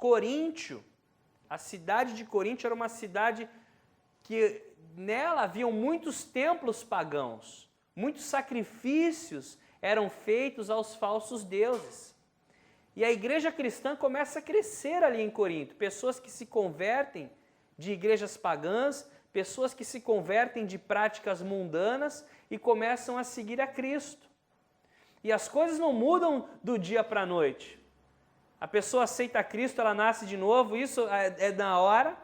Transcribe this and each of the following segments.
Coríntio, a cidade de Coríntio era uma cidade que nela haviam muitos templos pagãos, muitos sacrifícios eram feitos aos falsos deuses. E a igreja cristã começa a crescer ali em Corinto, pessoas que se convertem de igrejas pagãs, pessoas que se convertem de práticas mundanas e começam a seguir a Cristo. E as coisas não mudam do dia para a noite. A pessoa aceita Cristo, ela nasce de novo, isso é na hora,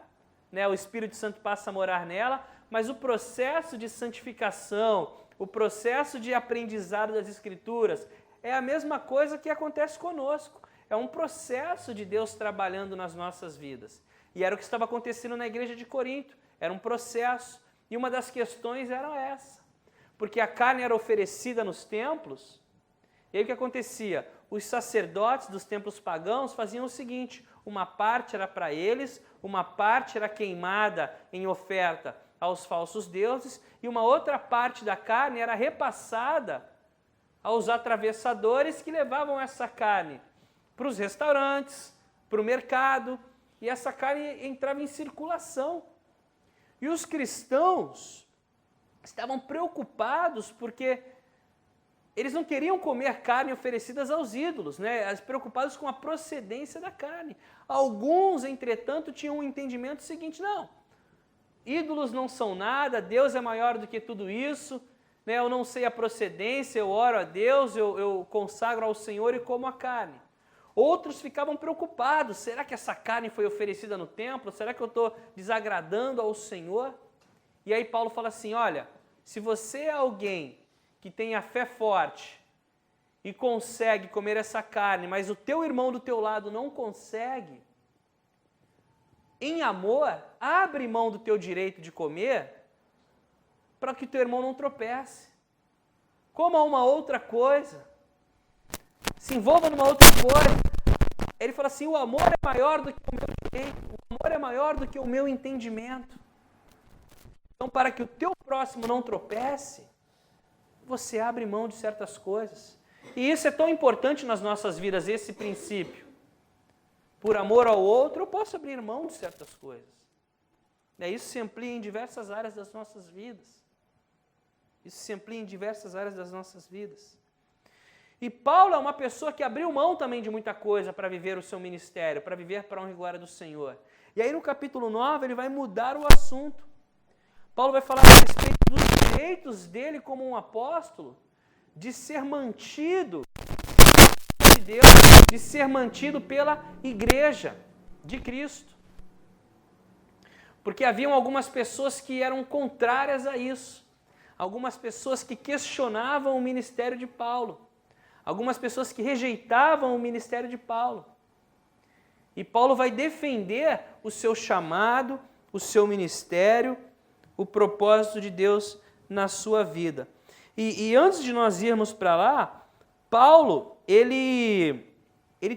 né? O Espírito Santo passa a morar nela, mas o processo de santificação, o processo de aprendizado das Escrituras, é a mesma coisa que acontece conosco. É um processo de Deus trabalhando nas nossas vidas. E era o que estava acontecendo na igreja de Corinto, era um processo. E uma das questões era essa, porque a carne era oferecida nos templos, e aí o que acontecia? Os sacerdotes dos templos pagãos faziam o seguinte, uma parte era para eles, uma parte era queimada em oferta aos falsos deuses, e uma outra parte da carne era repassada aos atravessadores que levavam essa carne para os restaurantes, para o mercado, e essa carne entrava em circulação. E os cristãos estavam preocupados porque eles não queriam comer carne oferecidas aos ídolos, né? Preocupados com a procedência da carne. Alguns, entretanto, tinham um entendimento seguinte, não, ídolos não são nada, Deus é maior do que tudo isso, né? Eu não sei a procedência, eu oro a Deus, eu consagro ao Senhor e como a carne. Outros ficavam preocupados, será que essa carne foi oferecida no templo? Será que eu estou desagradando ao Senhor? E aí Paulo fala assim, olha, se você é alguém que tem a fé forte e consegue comer essa carne, mas o teu irmão do teu lado não consegue, em amor, abre mão do teu direito de comer para que teu irmão não tropece. Coma uma outra coisa, se envolva numa outra coisa. Ele fala assim, o amor é maior do que o meu direito, o amor é maior do que o meu entendimento. Então, para que o teu próximo não tropece, você abre mão de certas coisas. E isso é tão importante nas nossas vidas, esse princípio. Por amor ao outro, eu posso abrir mão de certas coisas. Isso se amplia em diversas áreas das nossas vidas. Isso se amplia em diversas áreas das nossas vidas. E Paulo é uma pessoa que abriu mão também de muita coisa para viver o seu ministério, para viver para a honra e glória do Senhor. E aí no capítulo 9 ele vai mudar o assunto. Paulo vai falar a respeito dos direitos dele como um apóstolo, de ser mantido de Deus, de ser mantido pela igreja de Cristo. Porque haviam algumas pessoas que eram contrárias a isso. Algumas pessoas que questionavam o ministério de Paulo. Algumas pessoas que rejeitavam o ministério de Paulo. E Paulo vai defender o seu chamado, o seu ministério, o propósito de Deus na sua vida. E antes de nós irmos para lá, Paulo, ele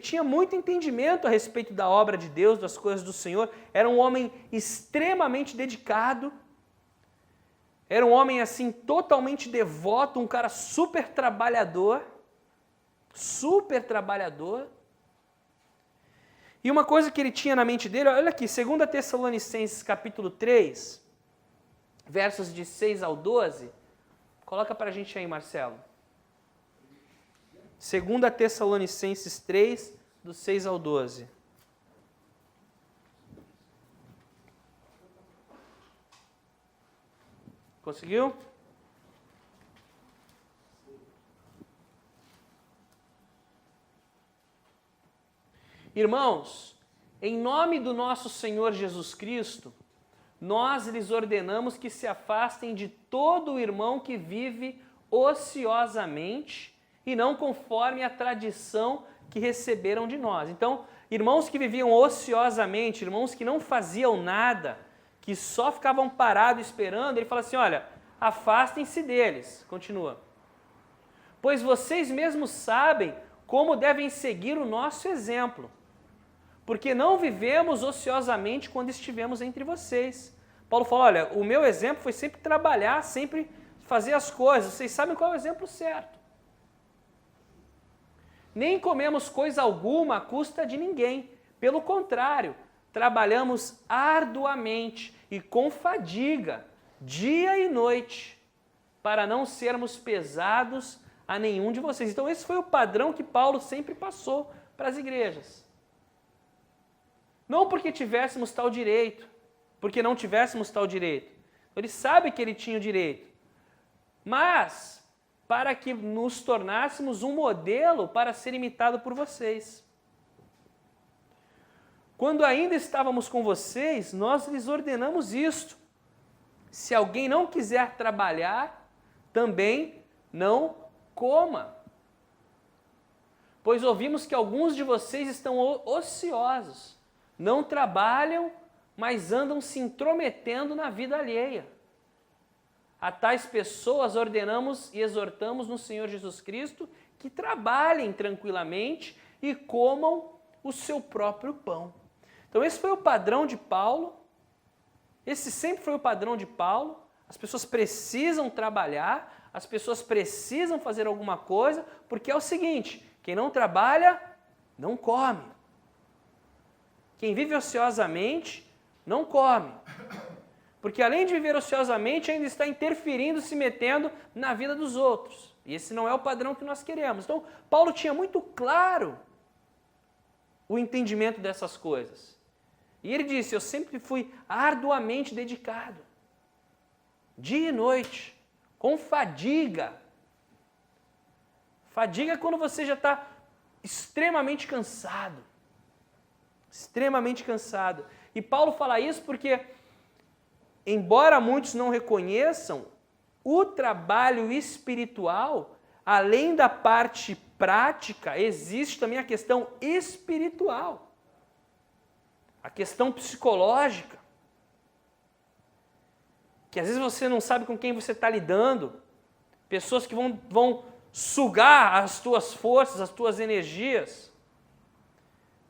tinha muito entendimento a respeito da obra de Deus, das coisas do Senhor. Era um homem extremamente dedicado. Era um homem assim totalmente devoto, um cara super trabalhador. Super trabalhador. E uma coisa que ele tinha na mente dele, olha aqui, 2 Tessalonicenses capítulo 3, versos de 6 ao 12, coloca para a gente aí, Marcelo. 2 Tessalonicenses 3, do 6 ao 12. Conseguiu? Irmãos, em nome do nosso Senhor Jesus Cristo, nós lhes ordenamos que se afastem de todo irmão que vive ociosamente e não conforme a tradição que receberam de nós. Então, irmãos que viviam ociosamente, irmãos que não faziam nada, que só ficavam parados esperando, ele fala assim, olha, afastem-se deles. Continua. Pois vocês mesmos sabem como devem seguir o nosso exemplo, porque não vivemos ociosamente quando estivemos entre vocês. Paulo fala, olha, o meu exemplo foi sempre trabalhar, sempre fazer as coisas, vocês sabem qual é o exemplo certo. Nem comemos coisa alguma à custa de ninguém, Pelo contrário, trabalhamos arduamente e com fadiga, dia e noite, para não sermos pesados a nenhum de vocês. Então esse foi o padrão que Paulo sempre passou para as igrejas. Não porque tivéssemos tal direito, porque não tivéssemos tal direito. Ele sabe que ele tinha o direito, mas para que nos tornássemos um modelo para ser imitado por vocês. Quando ainda estávamos com vocês, nós lhes ordenamos isto: se alguém não quiser trabalhar, também não coma. Pois ouvimos que alguns de vocês estão ociosos, não trabalham, mas andam se intrometendo na vida alheia. A tais pessoas ordenamos e exortamos no Senhor Jesus Cristo que trabalhem tranquilamente e comam o seu próprio pão. Então esse foi o padrão de Paulo, esse sempre foi o padrão de Paulo. As pessoas precisam trabalhar, as pessoas precisam fazer alguma coisa, porque é o seguinte: quem não trabalha, não come. Quem vive ociosamente, não come. Porque além de viver ociosamente, ainda está interferindo, se metendo na vida dos outros. E esse não é o padrão que nós queremos. Então, Paulo tinha muito claro o entendimento dessas coisas. E ele disse: eu sempre fui arduamente dedicado, dia e noite, com fadiga. Fadiga é quando você já está extremamente cansado. Extremamente cansado. E Paulo fala isso porque, embora muitos não reconheçam, o trabalho espiritual, além da parte prática, existe também a questão espiritual, a questão psicológica, que às vezes você não sabe com quem você está lidando, pessoas que vão sugar as tuas forças, as tuas energias.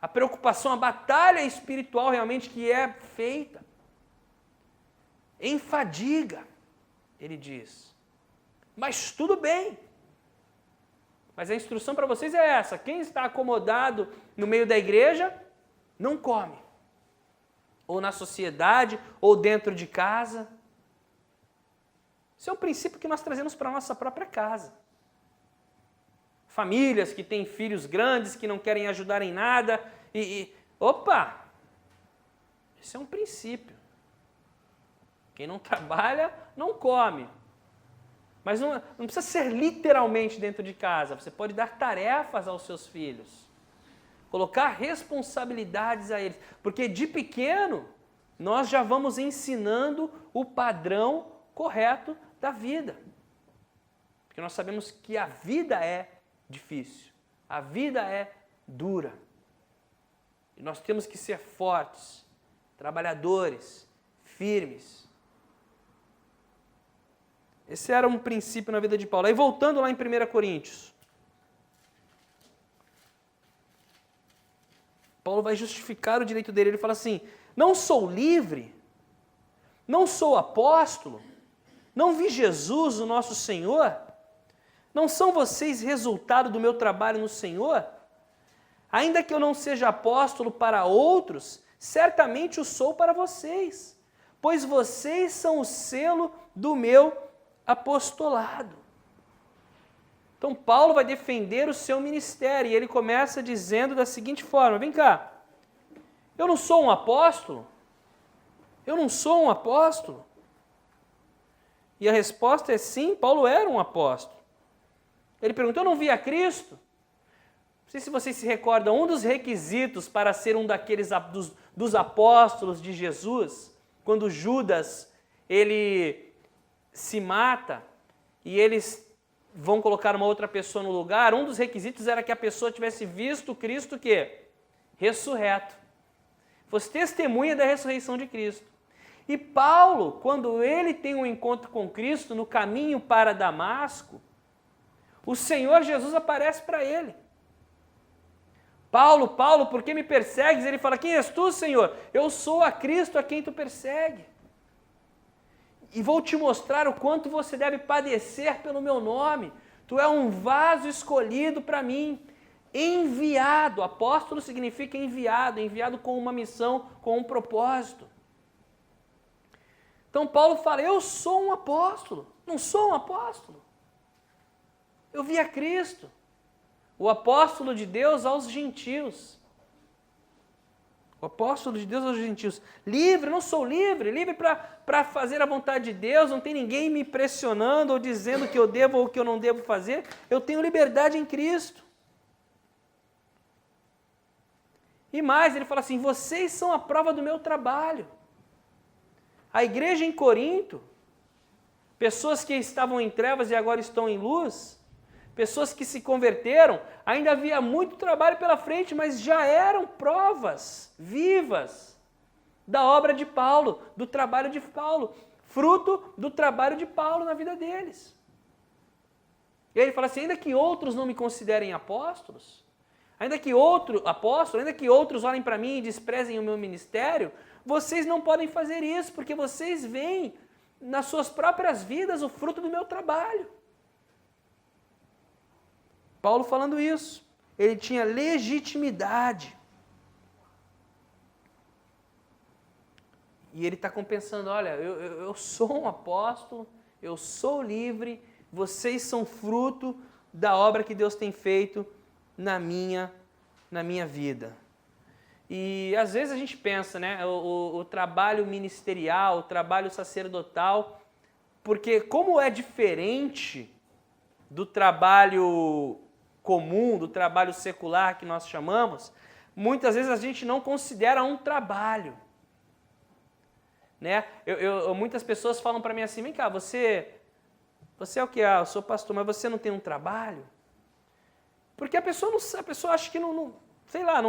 A preocupação, a batalha espiritual realmente que é feita em fadiga, ele diz. Mas tudo bem. Mas a instrução para vocês é essa: quem está acomodado no meio da igreja, não come. Ou na sociedade, ou dentro de casa. Isso é um princípio que nós trazemos para a nossa própria casa. Famílias que têm filhos grandes, que não querem ajudar em nada. Opa! Esse é um princípio. Quem não trabalha, não come. Mas não precisa ser literalmente dentro de casa. Você pode dar tarefas aos seus filhos. Colocar responsabilidades a eles. Porque de pequeno, nós já vamos ensinando o padrão correto da vida. Porque nós sabemos que a vida é difícil. A vida é dura. E nós temos que ser fortes, trabalhadores, firmes. Esse era um princípio na vida de Paulo. Aí voltando lá em 1 Coríntios. Paulo vai justificar o direito dele. Ele fala assim: não sou livre, não sou apóstolo, não vi Jesus, o nosso Senhor? Não são vocês resultado do meu trabalho no Senhor? Ainda que eu não seja apóstolo para outros, certamente o sou para vocês, pois vocês são o selo do meu apostolado. Então Paulo vai defender o seu ministério e ele começa dizendo da seguinte forma: vem cá, eu não sou um apóstolo? Eu não sou um apóstolo? E a resposta é sim, Paulo era um apóstolo. Ele perguntou: eu não vi a Cristo? Não sei se vocês se recordam, um dos requisitos para ser um daqueles dos apóstolos de Jesus, quando Judas ele se mata e eles vão colocar uma outra pessoa no lugar, um dos requisitos era que a pessoa tivesse visto Cristo que ressurreto, fosse testemunha da ressurreição de Cristo. E Paulo, quando ele tem um encontro com Cristo no caminho para Damasco, o Senhor Jesus aparece para ele. Paulo, Paulo, por que me persegues? Ele fala: quem és tu, Senhor? Eu sou a Cristo a quem tu persegue. E vou te mostrar o quanto você deve padecer pelo meu nome. Tu é um vaso escolhido para mim. enviado. Apóstolo significa enviado, enviado com uma missão, com um propósito. Então Paulo fala, eu sou um apóstolo, não sou um apóstolo. Eu vi a Cristo, o apóstolo de Deus aos gentios. O apóstolo de Deus aos gentios. Livre, não sou livre, livre para fazer a vontade de Deus, não tem ninguém me pressionando ou dizendo que eu devo ou que eu não devo fazer. Eu tenho liberdade em Cristo. E mais, ele fala assim, vocês são a prova do meu trabalho. A igreja em Corinto, pessoas que estavam em trevas e agora estão em luz, pessoas que se converteram, ainda havia muito trabalho pela frente, mas já eram provas vivas da obra de Paulo, do trabalho de Paulo, fruto do trabalho de Paulo na vida deles. E aí ele fala assim, ainda que outros não me considerem apóstolos, ainda que outros olhem para mim e desprezem o meu ministério, vocês não podem fazer isso, porque vocês veem nas suas próprias vidas o fruto do meu trabalho. Paulo falando isso, ele tinha legitimidade. E ele está compensando, olha, eu sou um apóstolo, eu sou livre, vocês são fruto da obra que Deus tem feito na minha vida. E às vezes a gente pensa, né, o trabalho ministerial, o trabalho sacerdotal, porque como é diferente do trabalho comum, do trabalho secular que nós chamamos, muitas vezes a gente não considera um trabalho. Né? Muitas pessoas falam para mim assim, vem cá, você é o que? Ah, eu sou pastor, mas você não tem um trabalho? Porque a pessoa acha que não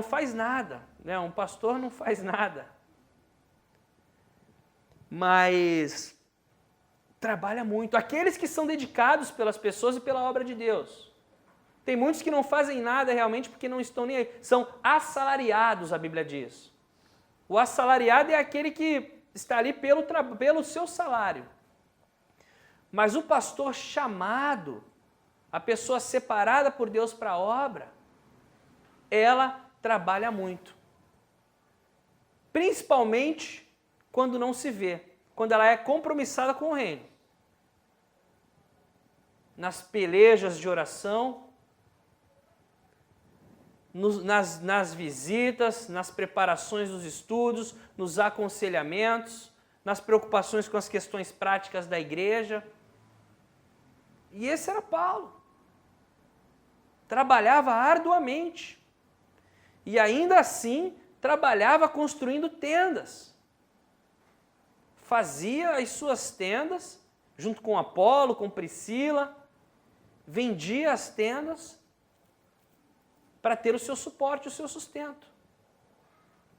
faz nada. Né? Um pastor não faz nada. Mas trabalha muito. Aqueles que são dedicados pelas pessoas e pela obra de Deus. Tem muitos que não fazem nada realmente porque não estão nem aí. São assalariados, a Bíblia diz. O assalariado é aquele que está ali pelo seu salário. Mas o pastor chamado, a pessoa separada por Deus para a obra, ela trabalha muito. Principalmente quando não se vê, quando ela é compromissada com o reino. Nas pelejas de oração, nas visitas, nas preparações dos estudos, nos aconselhamentos, nas preocupações com as questões práticas da igreja. E esse era Paulo. Trabalhava arduamente. E ainda assim, trabalhava construindo tendas. Fazia as suas tendas, junto com Apolo, com Priscila, vendia as tendas para ter o seu suporte, o seu sustento.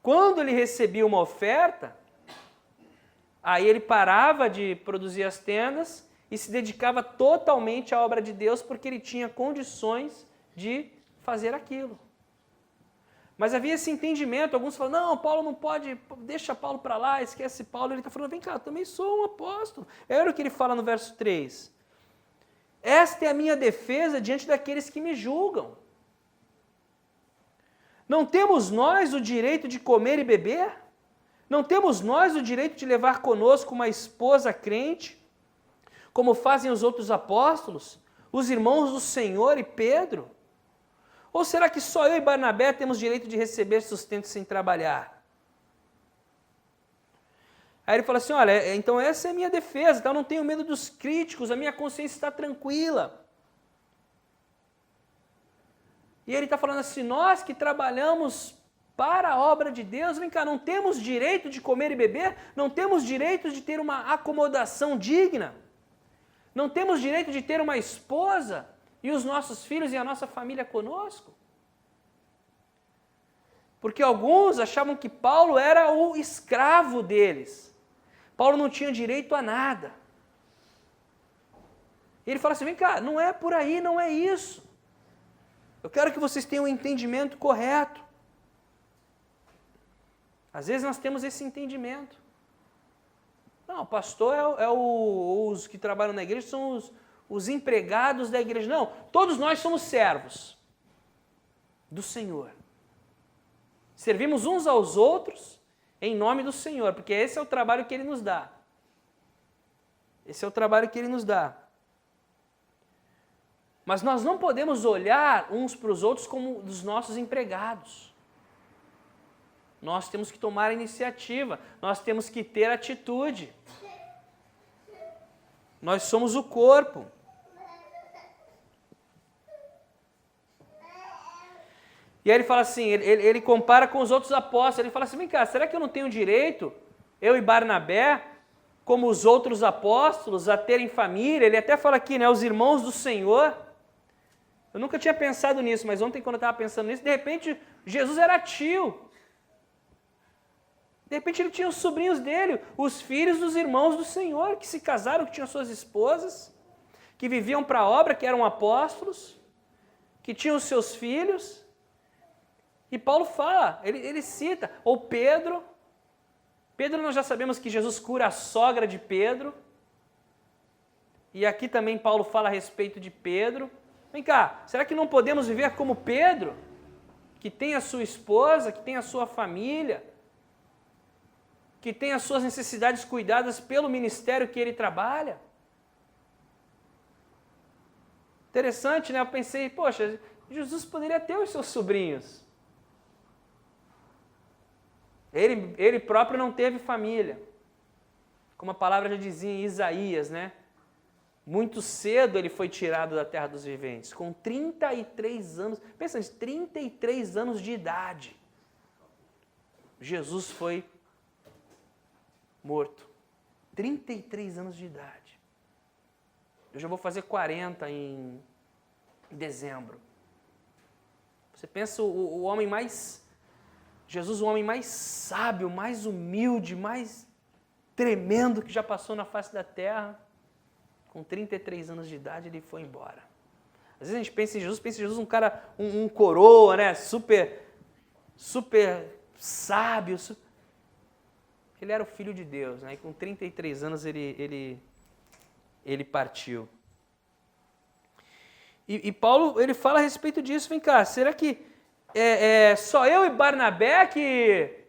Quando ele recebia uma oferta, aí ele parava de produzir as tendas e se dedicava totalmente à obra de Deus, porque ele tinha condições de fazer aquilo. Mas havia esse entendimento, alguns falam, não, Paulo não pode, deixa Paulo para lá, esquece Paulo. Ele está falando, vem cá, eu também sou um apóstolo. Era o que ele fala no verso 3. Esta é a minha defesa diante daqueles que me julgam. Não temos nós o direito de comer e beber? Não temos nós o direito de levar conosco uma esposa crente, como fazem os outros apóstolos, os irmãos do Senhor e Pedro? Ou será que só eu e Barnabé temos direito de receber sustento sem trabalhar? Aí ele fala assim, olha, então essa é a minha defesa, então eu não tenho medo dos críticos, a minha consciência está tranquila. E ele está falando assim, nós que trabalhamos para a obra de Deus, vem cá, não temos direito de comer e beber? Não temos direito de ter uma acomodação digna? Não temos direito de ter uma esposa e os nossos filhos e a nossa família conosco? Porque alguns achavam que Paulo era o escravo deles. Paulo não tinha direito a nada. E ele fala assim, vem cá, não é por aí, não é isso. Eu quero que vocês tenham um entendimento correto. Às vezes nós temos esse entendimento. Não, o pastor os que trabalham na igreja são os empregados da igreja. Não, todos nós somos servos. do Senhor. Servimos uns aos outros em nome do Senhor, porque esse é o trabalho que Ele nos dá. Esse é o trabalho que Ele nos dá. Mas nós não podemos olhar uns para os outros como dos nossos empregados. Nós temos que tomar a iniciativa, nós temos que ter atitude. Nós somos o corpo. E aí ele fala assim, ele compara com os outros apóstolos, ele fala assim, vem cá, será que eu não tenho direito, eu e Barnabé, como os outros apóstolos, a terem família? Ele até fala aqui, né, os irmãos do Senhor. Eu nunca tinha pensado nisso, mas ontem quando eu estava pensando nisso, de repente Jesus era tio. De repente ele tinha os sobrinhos dele, os filhos dos irmãos do Senhor, que se casaram, que tinham suas esposas, que viviam para a obra, que eram apóstolos, que tinham os seus filhos. E Paulo fala, ele cita, ou Pedro. Pedro, nós já sabemos que Jesus cura a sogra de Pedro. E aqui também Paulo fala a respeito de Pedro. Vem cá, será que não podemos viver como Pedro? Que tem a sua esposa, que tem a sua família, que tem as suas necessidades cuidadas pelo ministério que ele trabalha? Interessante, né? Eu pensei, poxa, Jesus poderia ter os seus sobrinhos. Ele próprio não teve família. Como a palavra já dizia em Isaías, né? Muito cedo ele foi tirado da terra dos viventes, com 33 anos. Pensa nisso, 33 anos de idade. Jesus foi morto. 33 anos de idade. Eu já vou fazer 40 em dezembro. Você pensa o homem mais... Jesus, o homem mais sábio, mais humilde, mais tremendo que já passou na face da terra, com 33 anos de idade, ele foi embora. Às vezes a gente pensa em Jesus um cara, um coroa, né? Super sábio. Ele era o Filho de Deus, né? E com 33 anos ele partiu. E Paulo, ele fala a respeito disso. Vem cá, será que só eu e Barnabé que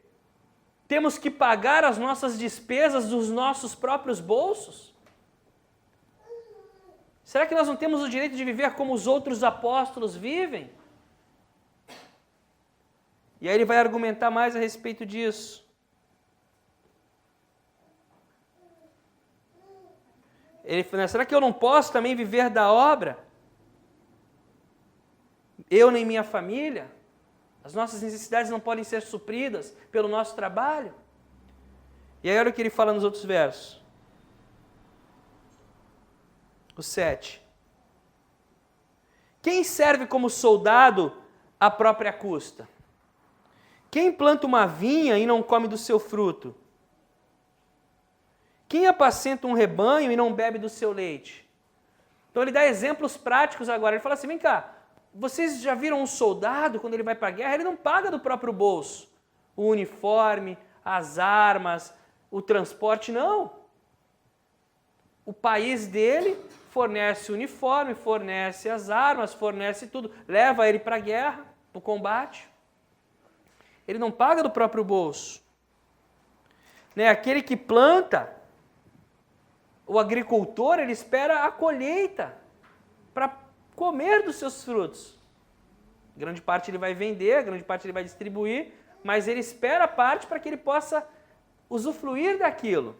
temos que pagar as nossas despesas dos nossos próprios bolsos? Será que nós não temos o direito de viver como os outros apóstolos vivem? E aí ele vai argumentar mais a respeito disso. Ele fala, será que eu não posso também viver da obra? Eu nem minha família? As nossas necessidades não podem ser supridas pelo nosso trabalho? E aí olha o que ele fala nos outros versos. O 7. Quem serve como soldado à própria custa? Quem planta uma vinha e não come do seu fruto? Quem apacenta um rebanho e não bebe do seu leite? Então ele dá exemplos práticos agora. Ele fala assim, vem cá, vocês já viram um soldado, quando ele vai para a guerra, ele não paga do próprio bolso o uniforme, as armas, o transporte, não. O país dele fornece o uniforme, fornece as armas, fornece tudo, leva ele para a guerra, para o combate. Ele não paga do próprio bolso. Né? Aquele que planta, o agricultor, ele espera a colheita para comer dos seus frutos. Grande parte ele vai vender, grande parte ele vai distribuir, mas ele espera a parte para que ele possa usufruir daquilo.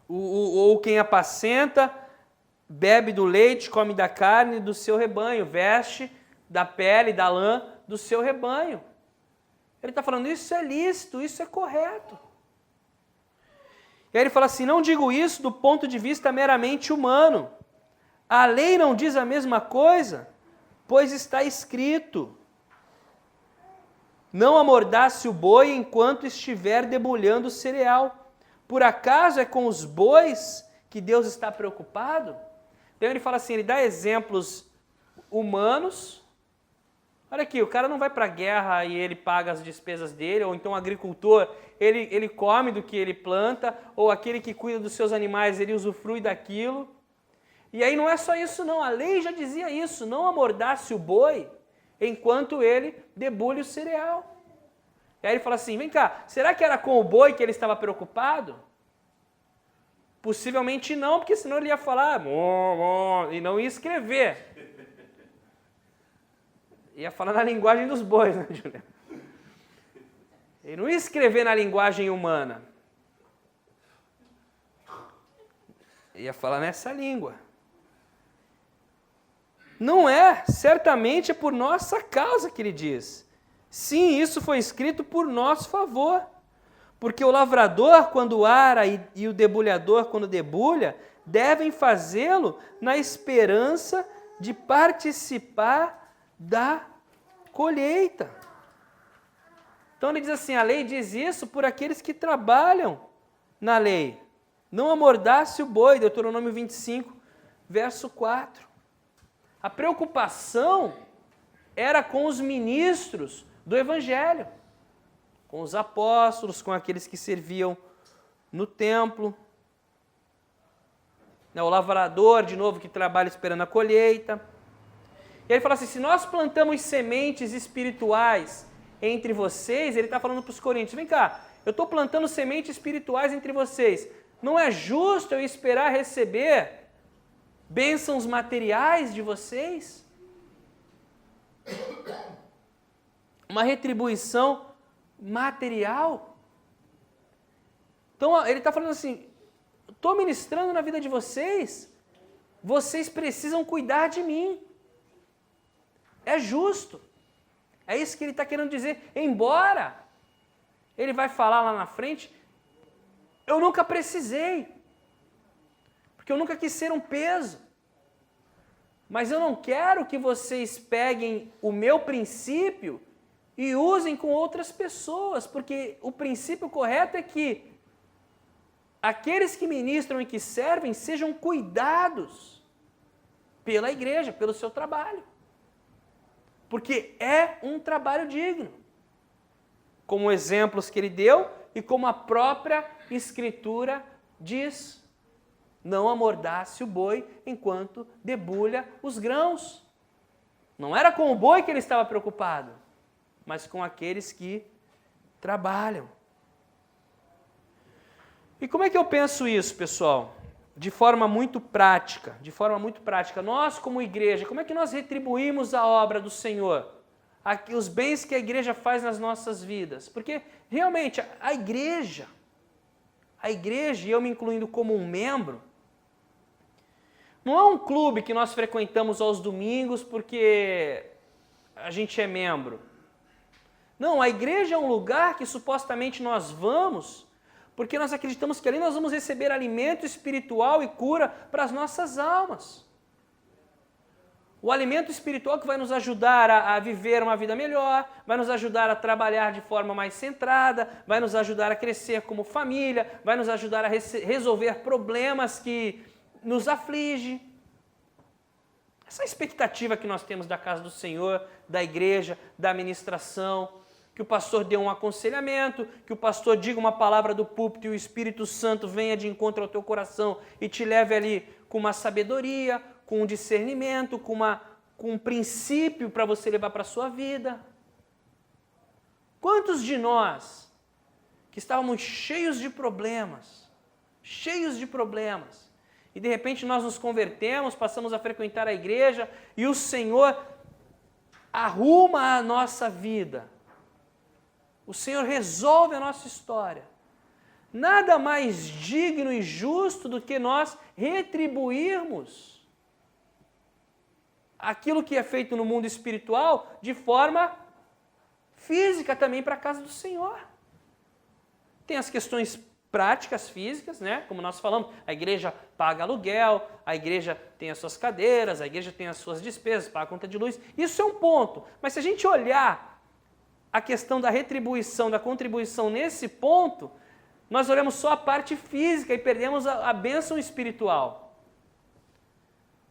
Ou quem apacenta, bebe do leite, come da carne do seu rebanho, veste da pele, da lã do seu rebanho. Ele está falando, isso é lícito, isso é correto. E aí ele fala assim, não digo isso do ponto de vista meramente humano. A lei não diz a mesma coisa, pois está escrito, não amordace o boi enquanto estiver debulhando o cereal. Por acaso é com os bois que Deus está preocupado? Então ele fala assim, ele dá exemplos humanos. Olha aqui, o cara não vai para a guerra e ele paga as despesas dele, ou então o agricultor, ele come do que ele planta, ou aquele que cuida dos seus animais, ele usufrui daquilo. E aí não é só isso não, a lei já dizia isso, não amordace o boi enquanto ele debulha o cereal. E aí ele fala assim, vem cá, será que era com o boi que ele estava preocupado? Possivelmente não, porque senão ele ia falar e não ia escrever. Ia falar na linguagem dos bois, né, Juliano? Ele não ia escrever na linguagem humana. Ia falar nessa língua. Não é, certamente é por nossa causa que ele diz. Sim, isso foi escrito por nosso favor. Porque o lavrador, quando ara, e o debulhador, quando debulha, devem fazê-lo na esperança de participar da colheita. Então ele diz assim, a lei diz isso por aqueles que trabalham na lei. Não amordace o boi, Deuteronômio 25, verso 4. A preocupação era com os ministros do Evangelho, com os apóstolos, com aqueles que serviam no templo. O lavrador, de novo, que trabalha esperando a colheita. E ele fala assim, se nós plantamos sementes espirituais entre vocês, ele está falando para os coríntios, vem cá, eu estou plantando sementes espirituais entre vocês, não é justo eu esperar receber bênçãos materiais de vocês? Uma retribuição material? Então ele está falando assim, estou ministrando na vida de vocês, vocês precisam cuidar de mim. É justo. É isso que ele está querendo dizer. Embora ele vai falar lá na frente, eu nunca precisei. Porque eu nunca quis ser um peso. Mas eu não quero que vocês peguem o meu princípio e usem com outras pessoas. Porque o princípio correto é que aqueles que ministram e que servem sejam cuidados pela igreja, pelo seu trabalho. Porque é um trabalho digno. Como exemplos que ele deu e como a própria Escritura diz. Não amordace o boi enquanto debulha os grãos. Não era com o boi que ele estava preocupado, mas com aqueles que trabalham. E como é que eu penso isso, pessoal? De forma muito prática, Nós, como igreja, como é que nós retribuímos a obra do Senhor? Os bens que a igreja faz nas nossas vidas? Porque, realmente, a igreja, e eu me incluindo como um membro, não é um clube que nós frequentamos aos domingos porque a gente é membro. Não, a igreja é um lugar que supostamente nós vamos porque nós acreditamos que ali nós vamos receber alimento espiritual e cura para as nossas almas. O alimento espiritual que vai nos ajudar a viver uma vida melhor, vai nos ajudar a trabalhar de forma mais centrada, vai nos ajudar a crescer como família, vai nos ajudar a resolver problemas que nos afligem. Essa é a expectativa que nós temos da casa do Senhor, da igreja, da ministração, que o pastor dê um aconselhamento, que o pastor diga uma palavra do púlpito e o Espírito Santo venha de encontro ao teu coração e te leve ali com uma sabedoria, com um discernimento, com um princípio para você levar para a sua vida. Quantos de nós que estávamos cheios de problemas, e de repente nós nos convertemos, passamos a frequentar a igreja e o Senhor arruma a nossa vida. O Senhor resolve a nossa história. Nada mais digno e justo do que nós retribuirmos aquilo que é feito no mundo espiritual de forma física também para a casa do Senhor. Tem as questões práticas físicas, né? Como nós falamos, a igreja paga aluguel, a igreja tem as suas cadeiras, a igreja tem as suas despesas, paga a conta de luz. Isso é um ponto. Mas se a gente olhar a questão da retribuição, da contribuição nesse ponto, nós olhamos só a parte física e perdemos a bênção espiritual.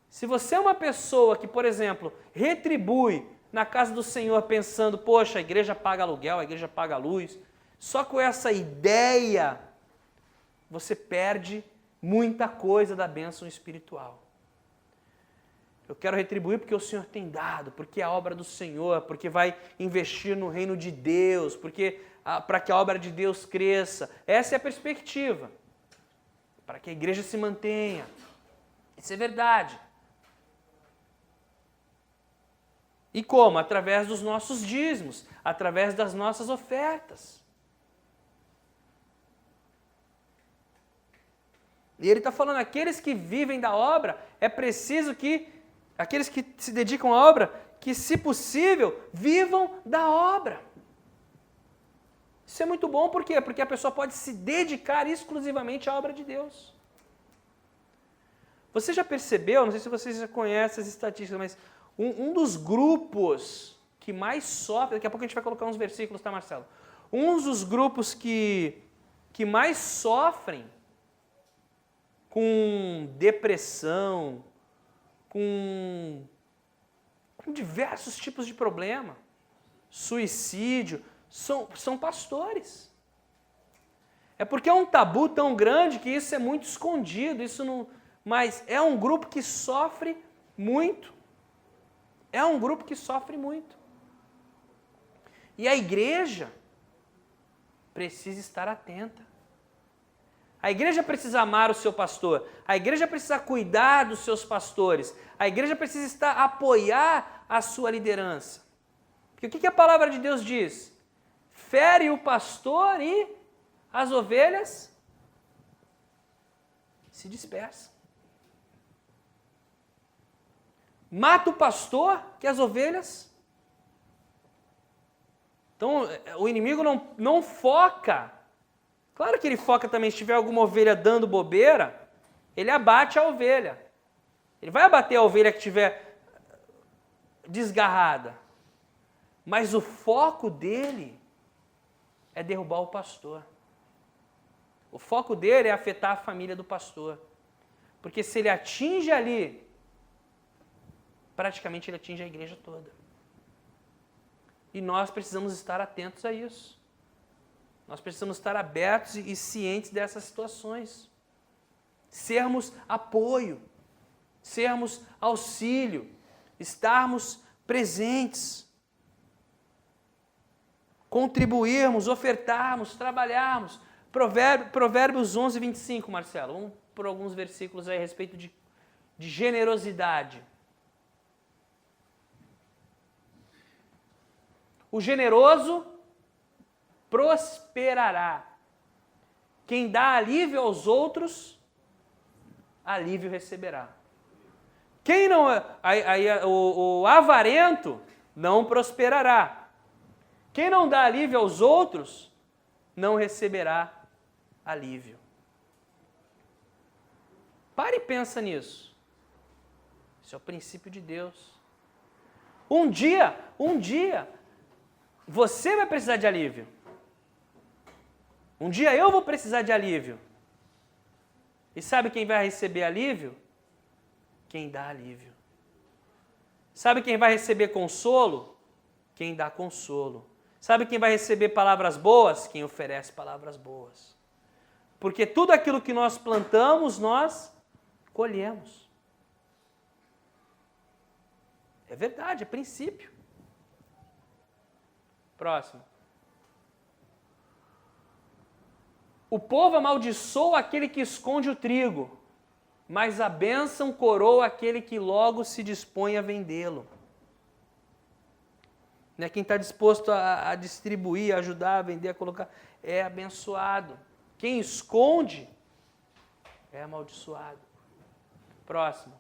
Se você é uma pessoa que, por exemplo, retribui na casa do Senhor pensando, poxa, a igreja paga aluguel, a igreja paga luz, só com essa ideia, você perde muita coisa da bênção espiritual. Eu quero retribuir porque o Senhor tem dado, porque é a obra do Senhor, porque vai investir no reino de Deus, porque para que a obra de Deus cresça. Essa é a perspectiva. Para que a igreja se mantenha. Isso é verdade. E como? Através dos nossos dízimos, através das nossas ofertas. E ele está falando, aqueles que vivem da obra, é preciso que, aqueles que se dedicam à obra, que se possível, vivam da obra. Isso é muito bom, por quê? Porque a pessoa pode se dedicar exclusivamente à obra de Deus. Você já percebeu, não sei se vocês já conhecem as estatísticas, mas um dos grupos que mais sofre, daqui a pouco a gente vai colocar uns versículos, tá, Marcelo? Um dos grupos que mais sofrem com depressão, com diversos tipos de problema, suicídio, são pastores. É porque é um tabu tão grande que isso é muito escondido, isso não, mas é um grupo que sofre muito. É um grupo que sofre muito. E a igreja precisa estar atenta. A igreja precisa amar o seu pastor. A igreja precisa cuidar dos seus pastores. A igreja precisa apoiar a sua liderança. Porque o que a palavra de Deus diz? Fere o pastor e as ovelhas se dispersam. Mata o pastor que as ovelhas. Então o inimigo não foca. Claro que ele foca também, se tiver alguma ovelha dando bobeira, ele abate a ovelha. Ele vai abater a ovelha que estiver desgarrada. Mas o foco dele é derrubar o pastor. O foco dele é afetar a família do pastor. Porque se ele atinge ali, praticamente ele atinge a igreja toda. E nós precisamos estar atentos a isso. Nós precisamos estar abertos e cientes dessas situações. Sermos apoio, sermos auxílio, estarmos presentes. Contribuirmos, ofertarmos, trabalharmos. Provérbios 11, 25, Marcelo. Vamos por alguns versículos aí a respeito de generosidade. O generoso prosperará. Quem dá alívio aos outros, alívio receberá. Quem não, o avarento não prosperará. Quem não dá alívio aos outros, não receberá alívio. Pare e pensa nisso. Isso é o princípio de Deus. Um dia, você vai precisar de alívio. Um dia eu vou precisar de alívio. E sabe quem vai receber alívio? Quem dá alívio. Sabe quem vai receber consolo? Quem dá consolo. Sabe quem vai receber palavras boas? Quem oferece palavras boas. Porque tudo aquilo que nós plantamos, nós colhemos. É verdade, é princípio. Próximo. O povo amaldiçoa aquele que esconde o trigo, mas a bênção coroa aquele que logo se dispõe a vendê-lo. Quem está disposto a distribuir, a ajudar, a vender, a colocar, é abençoado. Quem esconde é amaldiçoado. Próximo.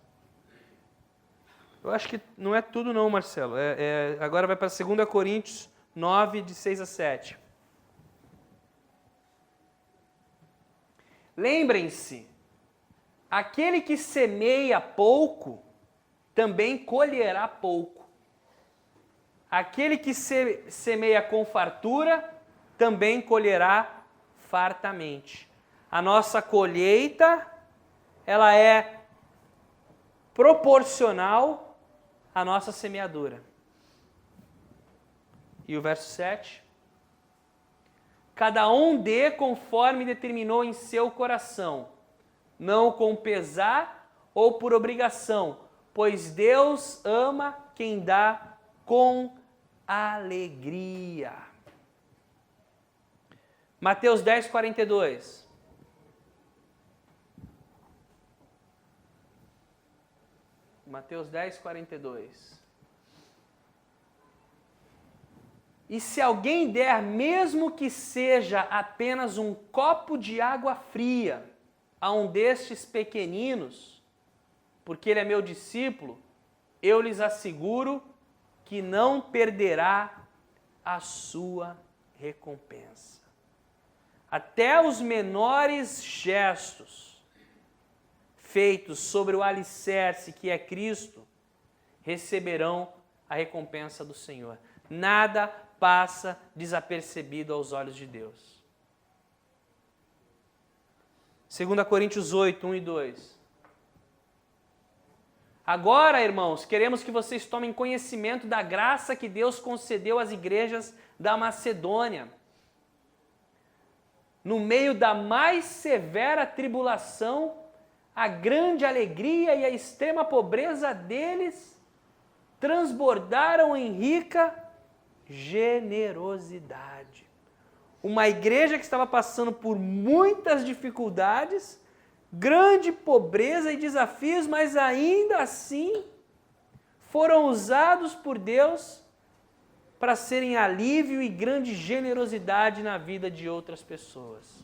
Eu acho que não é tudo não, Marcelo. Agora vai para 2 Coríntios 9, de 6 a 7. Lembrem-se, aquele que semeia pouco, também colherá pouco. Aquele que semeia com fartura, também colherá fartamente. A nossa colheita, ela é proporcional à nossa semeadura. E o verso 7. Cada um dê conforme determinou em seu coração, não com pesar ou por obrigação, pois Deus ama quem dá com alegria. Mateus 10, 42. Mateus 10, 42. E se alguém der, mesmo que seja apenas um copo de água fria, a um destes pequeninos, porque ele é meu discípulo, eu lhes asseguro que não perderá a sua recompensa. Até os menores gestos feitos sobre o alicerce que é Cristo receberão a recompensa do Senhor. Nada passa desapercebido aos olhos de Deus. 2 Coríntios 8, 1 e 2. Agora, irmãos, queremos que vocês tomem conhecimento da graça que Deus concedeu às igrejas da Macedônia. No meio da mais severa tribulação, a grande alegria e a extrema pobreza deles transbordaram em rica generosidade. Uma igreja que estava passando por muitas dificuldades, grande pobreza e desafios, mas ainda assim foram usados por Deus para serem alívio e grande generosidade na vida de outras pessoas.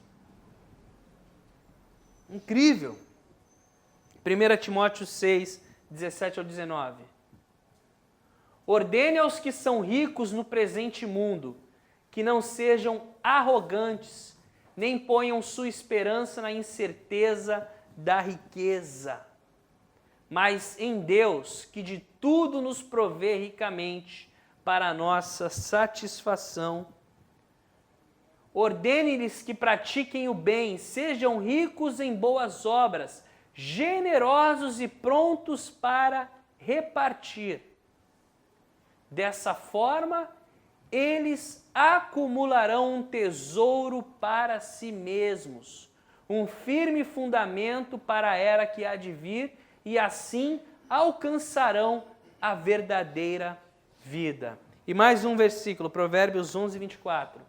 Incrível! 1 Timóteo 6, 17 ao 19. Ordene aos que são ricos no presente mundo, que não sejam arrogantes, nem ponham sua esperança na incerteza da riqueza, mas em Deus, que de tudo nos provê ricamente para a nossa satisfação. Ordene-lhes que pratiquem o bem, sejam ricos em boas obras, generosos e prontos para repartir. Dessa forma, eles acumularão um tesouro para si mesmos, um firme fundamento para a era que há de vir, e assim alcançarão a verdadeira vida. E mais um versículo, Provérbios 11, 24.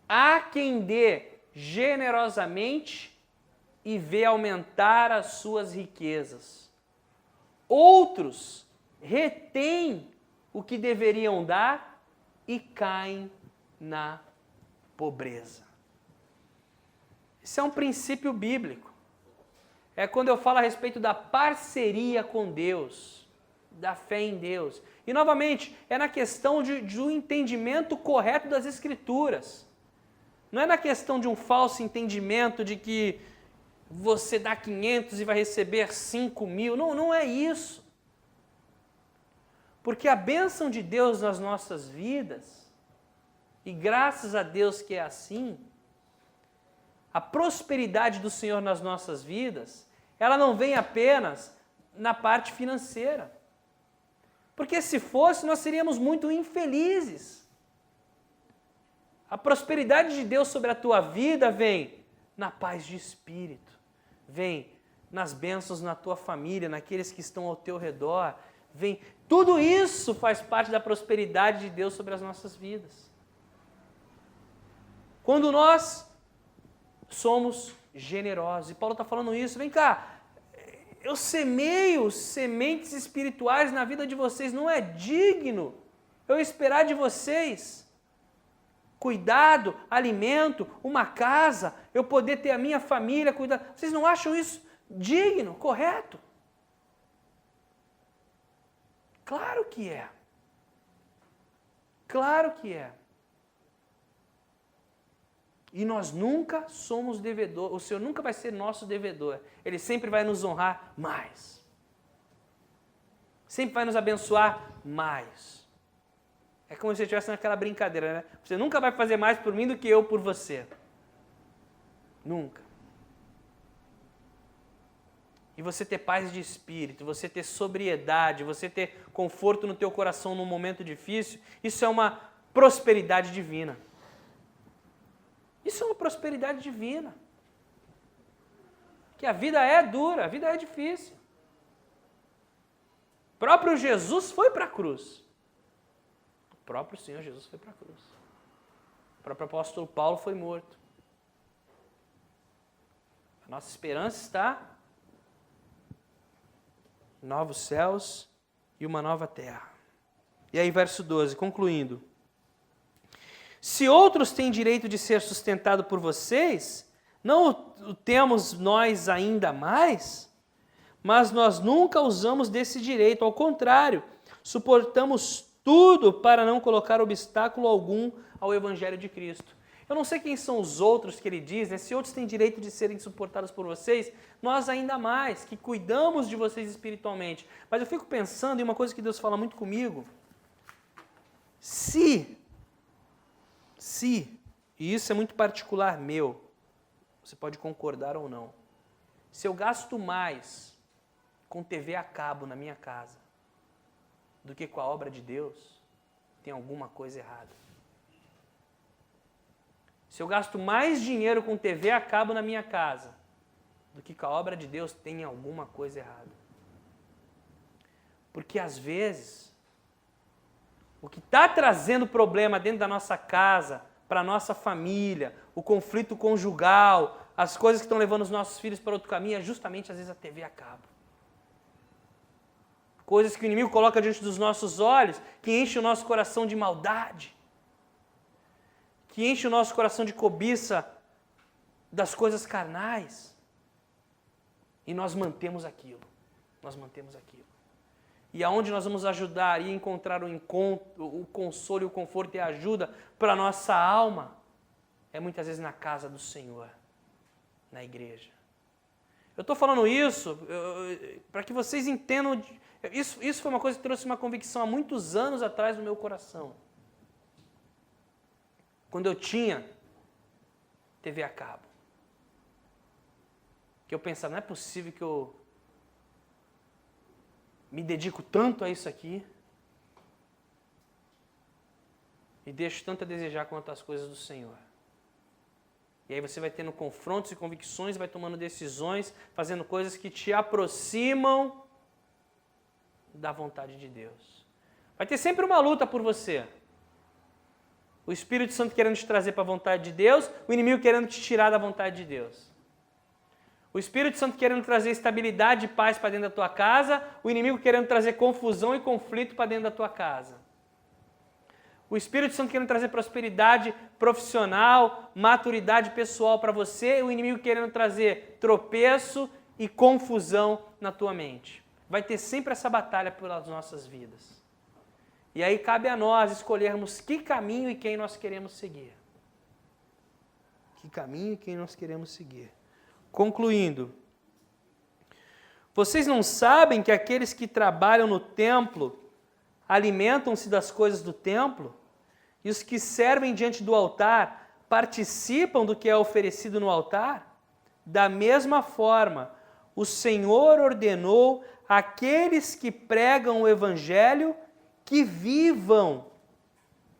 Há quem dê generosamente e vê aumentar as suas riquezas. Outros retêm o que deveriam dar e caem na pobreza. Esse é um princípio bíblico. É quando eu falo a respeito da parceria com Deus, da fé em Deus. E, novamente, é na questão de um entendimento correto das Escrituras. Não é na questão de um falso entendimento de que você dá 500 e vai receber 5.000. Não é isso. Porque a bênção de Deus nas nossas vidas, e graças a Deus que é assim, a prosperidade do Senhor nas nossas vidas, ela não vem apenas na parte financeira. Porque se fosse, nós seríamos muito infelizes. A prosperidade de Deus sobre a tua vida vem na paz de espírito, vem nas bênçãos na tua família, naqueles que estão ao teu redor, vem. Tudo isso faz parte da prosperidade de Deus sobre as nossas vidas. Quando nós somos generosos, e Paulo está falando isso, vem cá, eu semeio sementes espirituais na vida de vocês, não é digno eu esperar de vocês cuidado, alimento, uma casa, eu poder ter a minha família cuidar. Vocês não acham isso digno, correto? Claro que é. Claro que é. E nós nunca somos devedor, o Senhor nunca vai ser nosso devedor. Ele sempre vai nos honrar mais. Sempre vai nos abençoar mais. É como se eu estivesse naquela brincadeira, né? Você nunca vai fazer mais por mim do que eu por você. Nunca. E você ter paz de espírito, você ter sobriedade, você ter conforto no teu coração num momento difícil, isso é uma prosperidade divina. Isso é uma prosperidade divina. Que a vida é dura, a vida é difícil. próprio Jesus foi para a cruz. O próprio Senhor Jesus foi para a cruz. O próprio apóstolo Paulo foi morto. A nossa esperança está em novos céus e uma nova terra. E aí, verso 12, concluindo. Se outros têm direito de ser sustentado por vocês, não o temos nós ainda mais? Mas nós nunca usamos desse direito, ao contrário, suportamos tudo para não colocar obstáculo algum ao Evangelho de Cristo. Eu não sei quem são os outros que ele diz, né? Se outros têm direito de serem suportados por vocês, nós ainda mais, que cuidamos de vocês espiritualmente. Mas eu fico pensando em uma coisa que Deus fala muito comigo. Se, e isso é muito particular meu, você pode concordar ou não, se eu gasto mais com TV a cabo na minha casa do que com a obra de Deus, tem alguma coisa errada. Se eu gasto mais dinheiro com TV a cabo na minha casa do que com a obra de Deus, tem alguma coisa errada. Porque às vezes, o que está trazendo problema dentro da nossa casa, para a nossa família, o conflito conjugal, as coisas que estão levando os nossos filhos para outro caminho, é justamente às vezes a TV a cabo. Coisas que o inimigo coloca diante dos nossos olhos, que enche o nosso coração de maldade, que enche o nosso coração de cobiça das coisas carnais. E nós mantemos aquilo. E aonde nós vamos ajudar e encontrar o consolo, o conforto e a ajuda para a nossa alma, é muitas vezes na casa do Senhor, na igreja. Eu estou falando isso para que vocês entendam. Isso foi uma coisa que trouxe uma convicção há muitos anos atrás no meu coração. Quando eu tinha TV a cabo. Que eu pensava, não é possível que eu me dedico tanto a isso aqui e deixo tanto a desejar quanto as coisas do Senhor. E aí você vai tendo confrontos e convicções, vai tomando decisões, fazendo coisas que te aproximam da vontade de Deus. Vai ter sempre uma luta por você. O Espírito Santo querendo te trazer para a vontade de Deus, o inimigo querendo te tirar da vontade de Deus. O Espírito Santo querendo trazer estabilidade e paz para dentro da tua casa, o inimigo querendo trazer confusão e conflito para dentro da tua casa. O Espírito Santo querendo trazer prosperidade profissional, maturidade pessoal para você, o inimigo querendo trazer tropeço e confusão na tua mente. Vai ter sempre essa batalha pelas nossas vidas. E aí cabe a nós escolhermos que caminho e quem nós queremos seguir. Que caminho e quem nós queremos seguir. Concluindo, vocês não sabem que aqueles que trabalham no templo alimentam-se das coisas do templo? E os que servem diante do altar participam do que é oferecido no altar? Da mesma forma, o Senhor ordenou àqueles que pregam o Evangelho que vivam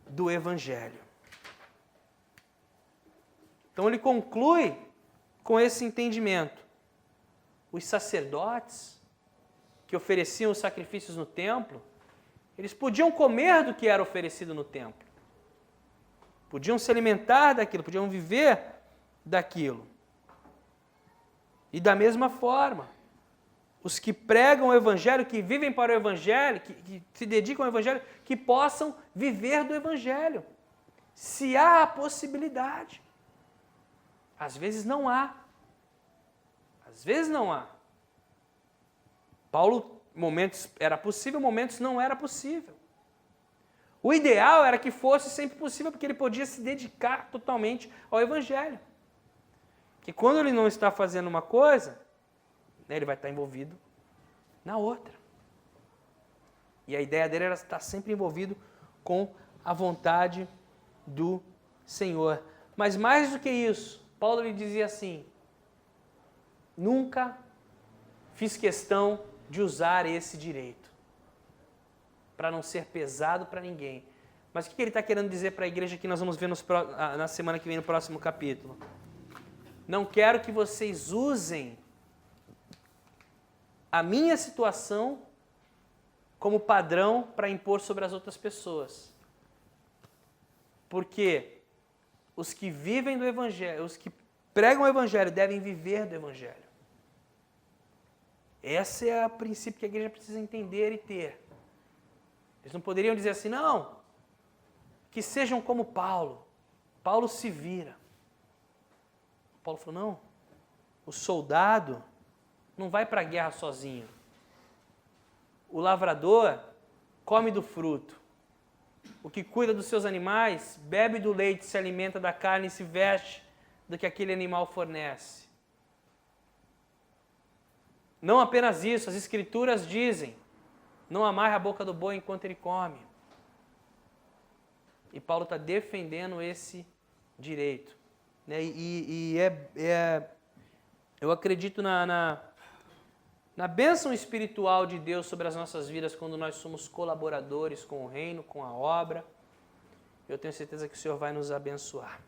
do Evangelho. Então ele conclui com esse entendimento. Os sacerdotes que ofereciam os sacrifícios no templo, eles podiam comer do que era oferecido no templo. Podiam se alimentar daquilo, podiam viver daquilo. E da mesma forma, os que pregam o Evangelho, que vivem para o Evangelho, que se dedicam ao Evangelho, que possam viver do Evangelho. Se há a possibilidade. Às vezes não há. Às vezes não há. Paulo, momentos era possível, momentos não era possível. O ideal era que fosse sempre possível, porque ele podia se dedicar totalmente ao Evangelho. Que quando ele não está fazendo uma coisa, ele vai estar envolvido na outra. E a ideia dele era estar sempre envolvido com a vontade do Senhor. Mas mais do que isso, Paulo lhe dizia assim: nunca fiz questão de usar esse direito, para não ser pesado para ninguém. Mas o que ele está querendo dizer para a igreja que nós vamos ver na semana que vem, no próximo capítulo? Não quero que vocês usem a minha situação como padrão para impor sobre as outras pessoas. Porque os que vivem do Evangelho, os que pregam o Evangelho devem viver do Evangelho. Esse é o princípio que a igreja precisa entender e ter. Eles não poderiam dizer assim, não, que sejam como Paulo. Paulo se vira. Paulo falou, não, o soldado não vai para a guerra sozinho. O lavrador come do fruto. O que cuida dos seus animais, bebe do leite, se alimenta da carne e se veste do que aquele animal fornece. Não apenas isso, as Escrituras dizem, não amarre a boca do boi enquanto ele come. E Paulo está defendendo esse direito. Né? Eu acredito na bênção espiritual de Deus sobre as nossas vidas quando nós somos colaboradores com o reino, com a obra. Eu tenho certeza que o Senhor vai nos abençoar.